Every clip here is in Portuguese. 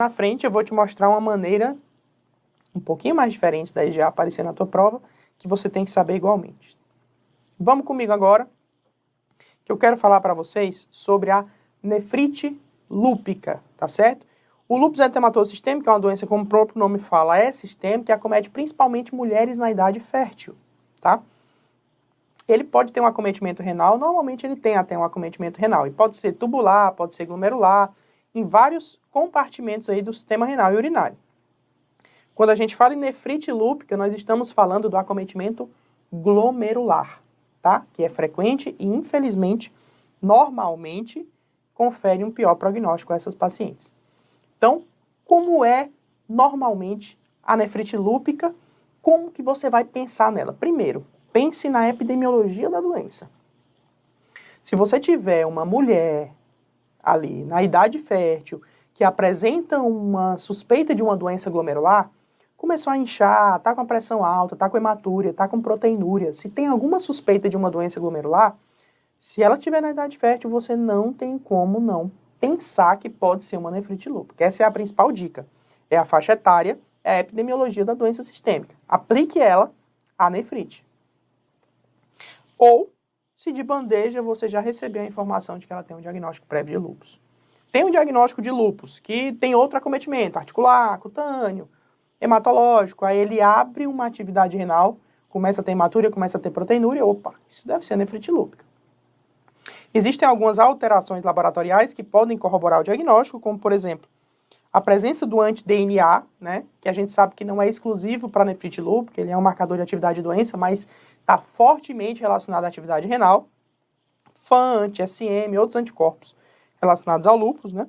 Na frente eu vou te mostrar uma maneira um pouquinho mais diferente da EGA aparecer na tua prova, que você tem que saber igualmente. Vamos comigo agora, que eu quero falar para vocês sobre a nefrite lúpica, tá certo? O lúpus eritematoso sistêmico é uma doença, como o próprio nome fala, é sistêmica, que acomete principalmente mulheres na idade fértil, tá? Ele pode ter um acometimento renal, normalmente ele tem até um acometimento renal, e pode ser tubular, pode ser glomerular, em vários compartimentos aí do sistema renal e urinário. Quando a gente fala em nefrite lúpica, nós estamos falando do acometimento glomerular, tá? Que é frequente e, infelizmente, normalmente, confere um pior prognóstico a essas pacientes. Então, como é normalmente a nefrite lúpica? Como que você vai pensar nela? Primeiro, pense na epidemiologia da doença. Se você tiver uma mulher ali na idade fértil que apresenta uma suspeita de uma doença glomerular, começou a inchar, está com a pressão alta, está com hematúria, está com proteinúria, se tem alguma suspeita de uma doença glomerular, se ela estiver na idade fértil, você não tem como não pensar que pode ser uma nefrite lúpica. Essa é a principal dica. É a faixa etária, é a epidemiologia da doença sistêmica. Aplique ela à nefrite. Ou, se de bandeja você já recebeu a informação de que ela tem um diagnóstico prévio de lúpus. Tem um diagnóstico de lúpus que tem outro acometimento, articular, cutâneo, hematológico, aí ele abre uma atividade renal, começa a ter hematúria, começa a ter proteinúria, opa, isso deve ser nefrite lúpica. Existem algumas alterações laboratoriais que podem corroborar o diagnóstico, como por exemplo, a presença do anti-DNA, né, que a gente sabe que não é exclusivo para nefrite lúpica, ele é um marcador de atividade de doença, mas está fortemente relacionado à atividade renal, FAN, anti-SM, outros anticorpos relacionados ao lúpus, né,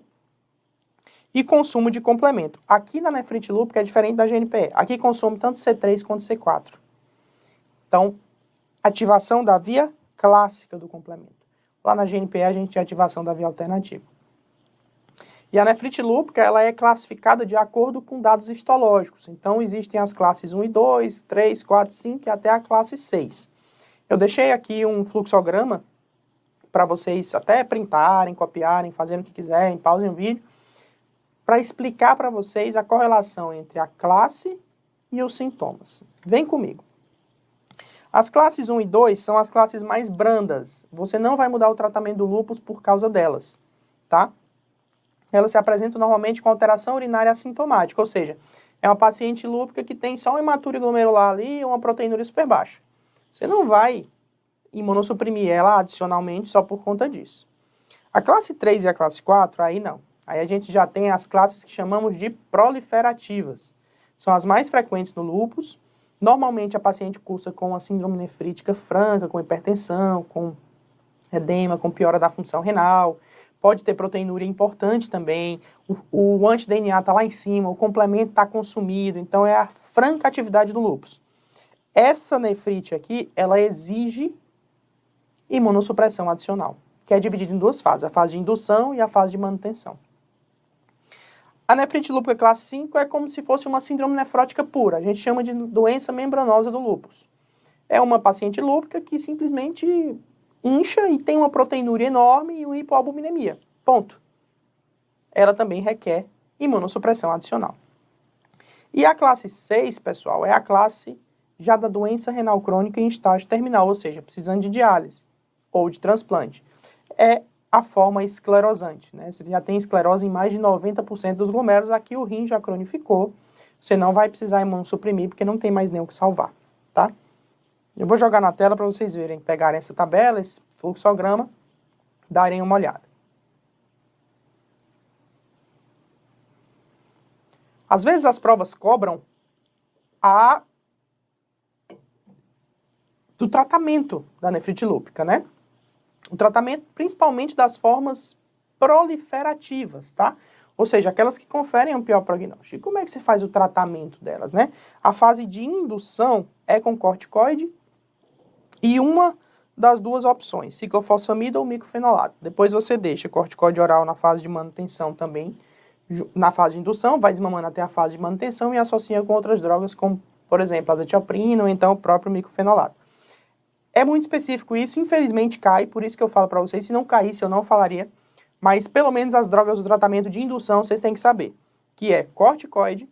e consumo de complemento. Aqui na nefrite lúpica é diferente da GNPE, aqui consome tanto C3 quanto C4. Então, ativação da via clássica do complemento. Lá na GNPE a gente tem ativação da via alternativa. E a nefrite lúpica, ela é classificada de acordo com dados histológicos. Então, existem as classes 1 e 2, 3, 4, 5 e até a classe 6. Eu deixei aqui um fluxograma para vocês até printarem, copiarem, fazerem o que quiserem, pausem o vídeo, para explicar para vocês a correlação entre a classe e os sintomas. Vem comigo. As classes 1 e 2 são as classes mais brandas. Você não vai mudar o tratamento do lúpus por causa delas, tá? Elas se apresentam normalmente com alteração urinária assintomática, ou seja, é uma paciente lúpica que tem só uma hematúria glomerular ali e uma proteinúria super baixa. Você não vai imunossuprimir ela adicionalmente só por conta disso. A classe 3 e a classe 4, aí não. Aí a gente já tem as classes que chamamos de proliferativas. São as mais frequentes no lúpus. Normalmente a paciente cursa com uma síndrome nefrítica franca, com hipertensão, com edema, com piora da função renal. Pode ter proteinúria importante também. O anti-DNA está lá em cima, o complemento está consumido. Então é a franca atividade do lúpus. Essa nefrite aqui, ela exige imunossupressão adicional, que é dividida em duas fases, a fase de indução e a fase de manutenção. A nefrite lúpica classe 5 é como se fosse uma síndrome nefrótica pura. A gente chama de doença membranosa do lúpus. É uma paciente lúpica que simplesmente incha e tem uma proteinúria enorme e uma hipoalbuminemia. Ponto. Ela também requer imunossupressão adicional. E a classe 6, pessoal, é a classe já da doença renal crônica em estágio terminal, ou seja, precisando de diálise ou de transplante. É a forma esclerosante, né? Você já tem esclerose em mais de 90% dos glomérulos, aqui o rim já cronificou, você não vai precisar imunossuprimir porque não tem mais nem o que salvar, tá? Eu vou jogar na tela para vocês verem, pegarem essa tabela, esse fluxograma, darem uma olhada. Às vezes as provas cobram do tratamento da nefrite lúpica, né? O tratamento principalmente das formas proliferativas, tá? Ou seja, aquelas que conferem um pior prognóstico. E como é que você faz o tratamento delas, né? A fase de indução é com corticoide e uma das duas opções, ciclofosfamida ou microfenolato. Depois você deixa corticoide oral na fase de manutenção também, na fase de indução, vai desmamando até a fase de manutenção e associa com outras drogas como, por exemplo, azatioprina ou então o próprio microfenolato. É muito específico isso, infelizmente cai, por isso que eu falo para vocês, se não caísse eu não falaria, mas pelo menos as drogas do tratamento de indução vocês têm que saber. que é corticoide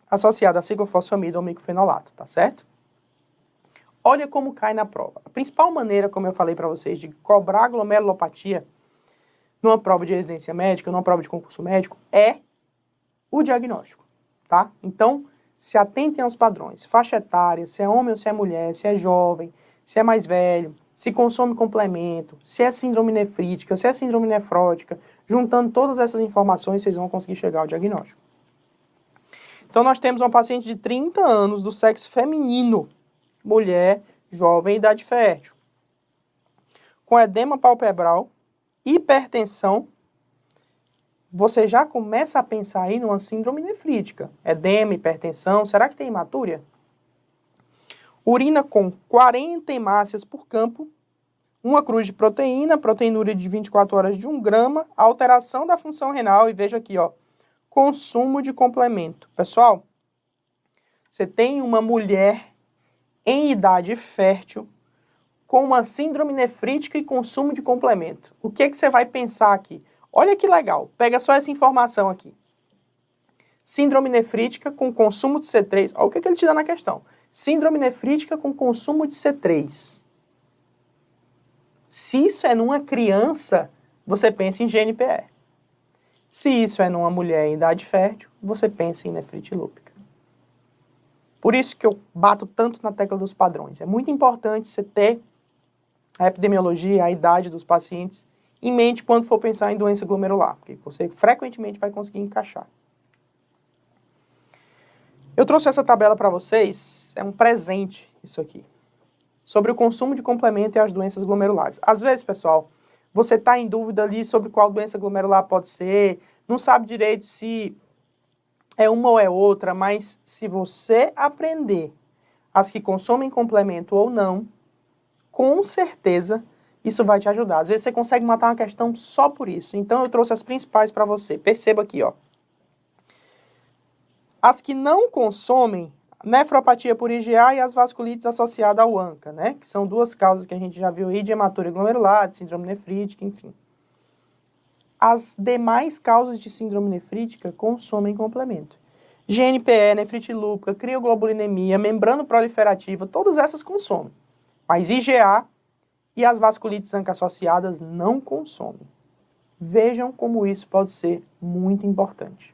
associado a ciclofosfamida ou micofenolato, tá certo? Olha como cai na prova. A principal maneira, como eu falei para vocês, de cobrar glomerulopatia numa prova de residência médica, numa prova de concurso médico, é o diagnóstico, tá? Então, se atentem aos padrões. Faixa etária, se é homem ou se é mulher, se é jovem, se é mais velho, se consome complemento, se é síndrome nefrítica, se é síndrome nefrótica. Juntando todas essas informações, vocês vão conseguir chegar ao diagnóstico. Então, nós temos uma paciente de 30 anos do sexo feminino, mulher, jovem, idade fértil, com edema palpebral, hipertensão. Você já começa a pensar aí numa síndrome nefrítica. Edema, hipertensão, será que tem hematúria? Urina com 40 hemácias por campo, uma cruz de proteína, proteinúria de 24 horas de 1 grama, alteração da função renal e veja aqui, ó, consumo de complemento. Pessoal, você tem uma mulher em idade fértil com uma síndrome nefrítica e consumo de complemento. O que você vai pensar aqui? Olha que legal, pega só essa informação aqui. Síndrome nefrítica com consumo de C3. Olha o que ele te dá na questão. Síndrome nefrítica com consumo de C3. Se isso é numa criança, você pensa em GNPE. Se isso é numa mulher em idade fértil, você pensa em nefrite lúpica. Por isso que eu bato tanto na tecla dos padrões. É muito importante você ter a epidemiologia, a idade dos pacientes em mente quando for pensar em doença glomerular, porque você frequentemente vai conseguir encaixar. Eu trouxe essa tabela para vocês, é um presente isso aqui, sobre o consumo de complemento e as doenças glomerulares. Às vezes, pessoal, você está em dúvida ali sobre qual doença glomerular pode ser, não sabe direito se é uma ou é outra, mas se você aprender as que consomem complemento ou não, com certeza isso vai te ajudar. Às vezes você consegue matar uma questão só por isso. Então eu trouxe as principais para você. Perceba aqui, ó. As que não consomem, nefropatia por IgA e as vasculites associadas ao ANCA, né? Que são duas causas que a gente já viu aí de hematúria glomerular, de síndrome nefrítica, enfim. As demais causas de síndrome nefrítica consomem complemento. GNPE, nefrite lúpica, crioglobulinemia, membrana proliferativa, todas essas consomem. Mas IgA e as vasculites ANCA associadas não consomem. Vejam como isso pode ser muito importante.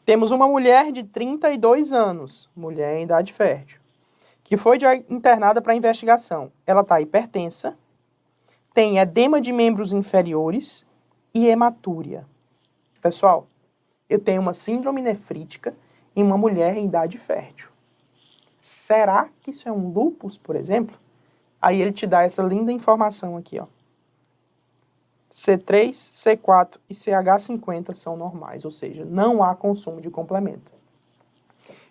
Temos uma mulher de 32 anos, mulher em idade fértil, que foi internada para investigação. Ela está hipertensa, tem edema de membros inferiores e hematúria. Pessoal, eu tenho uma síndrome nefrítica em uma mulher em idade fértil. Será que isso é um lúpus, por exemplo? Aí ele te dá essa linda informação aqui, ó. C3, C4 e CH50 são normais, ou seja, não há consumo de complemento.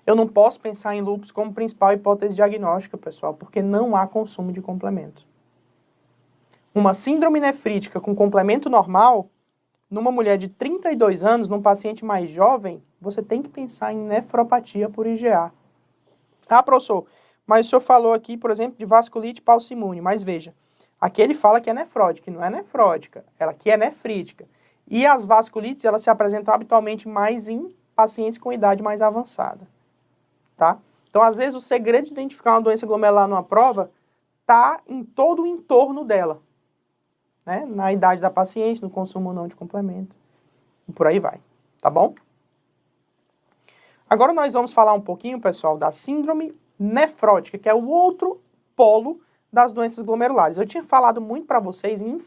Eu não posso pensar em lúpus como principal hipótese diagnóstica, pessoal, porque não há consumo de complemento. Uma síndrome nefrítica com complemento normal, numa mulher de 32 anos, num paciente mais jovem, você tem que pensar em nefropatia por IgA. Ah, professor, mas o senhor falou aqui, por exemplo, de vasculite paucimune, mas veja, aqui ele fala que é nefrótica, que não é nefrótica, ela aqui é nefrítica. E as vasculites, elas se apresentam habitualmente mais em pacientes com idade mais avançada, tá? Então, às vezes, o segredo de identificar uma doença glomerular numa prova está em todo o entorno dela, né? Na idade da paciente, no consumo ou não de complemento, e por aí vai, tá bom? Agora nós vamos falar um pouquinho, pessoal, da síndrome nefrótica, que é o outro polo das doenças glomerulares. Eu tinha falado muito para vocês em